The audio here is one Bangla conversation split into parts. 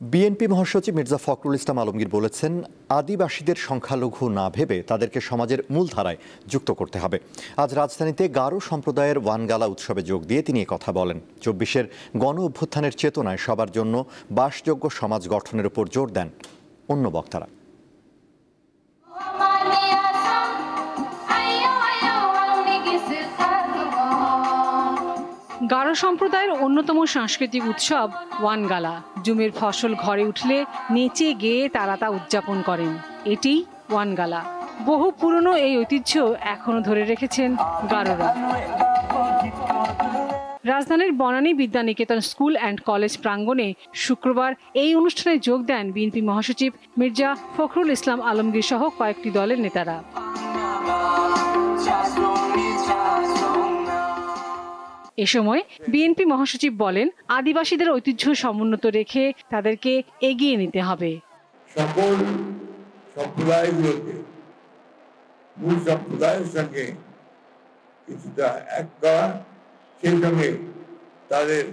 বিএনপি মহাসচিব মির্জা ফখরুল ইসলাম আলমগীর বলেছেন, আদিবাসীদের সংখ্যালঘু না ভেবে তাদেরকে সমাজের মূলধারায় যুক্ত করতে হবে। আজ রাজধানীতে গারো সম্প্রদায়ের ওয়ানগালা উৎসবে যোগ দিয়ে তিনি কথা বলেন। ২৪-এর গণ অভ্যুত্থানের চেতনায় সবার জন্য বাসযোগ্য সমাজ গঠনের উপর জোর দেন অন্য বক্তারা। গারো সম্প্রদায়ের অন্যতম সাংস্কৃতিক উৎসব ওয়ানগালা। জুমের ফসল ঘরে উঠলে নেচে গেয়ে তারা তা উদযাপন করেন। এটি ওয়ানগালা। বহু পুরনো এই ঐতিহ্য এখনো ধরে রেখেছেন গারোরা। রাজধানীর Banani Vidyaniketan school and college প্রাঙ্গণে শুক্রবার এই অনুষ্ঠানে যোগ দেন বিএনপি মহাসচিব মির্জা ফখরুল ইসলাম আলমগীর সহ কয়েকটি দলের নেতারা। এ সময় বিএনপি মহাসচিব বলেন, আদিবাসীদের ঐতিহ্য সমুন্নত রেখে তাদেরকে এগিয়ে নিতে হবে। সকল সম্প্রদায়গুলোকে মূল সম্প্রদায়ের সঙ্গে কিছুটা এক করা, সেই সঙ্গে তাদের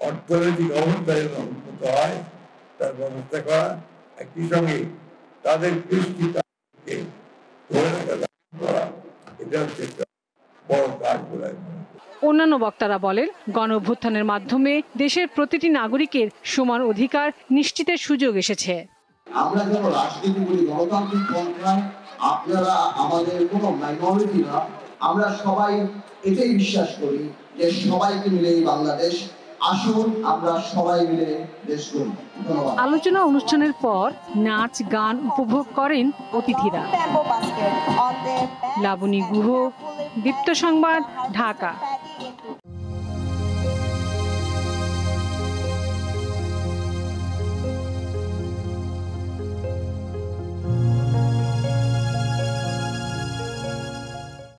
অর্থনৈতিক অবস্থা যেন উন্নত হয় তার ব্যবস্থা করা, একই সঙ্গে তাদের কৃষ্টিকে ধরে রাখা করা, এটা হচ্ছে একটা বড় কাজ বলে। অন্যান্য বক্তারা বলেন, গণ অভ্যুত্থানের মাধ্যমে দেশের প্রতিটি নাগরিকের সমান অধিকার নিশ্চিতের সুযোগ এসেছে। আমরা যখন রাজনীতি করি, গণতান্ত্রিক পন্থায় আপনারা আমাদের কোনো মাইনরিটি না, আমরা সবাই এটাই বিশ্বাস করি যে সবাইকে মিলে এই বাংলাদেশ। আসুন আমরা সবাই মিলে দেশ গড়ি। ধন্যবাদ। আলোচনা অনুষ্ঠানের পর নাচ গান উপভোগ করেন অতিথিরা। লাবণী গুহ, দীপ্ত সংবাদ, ঢাকা।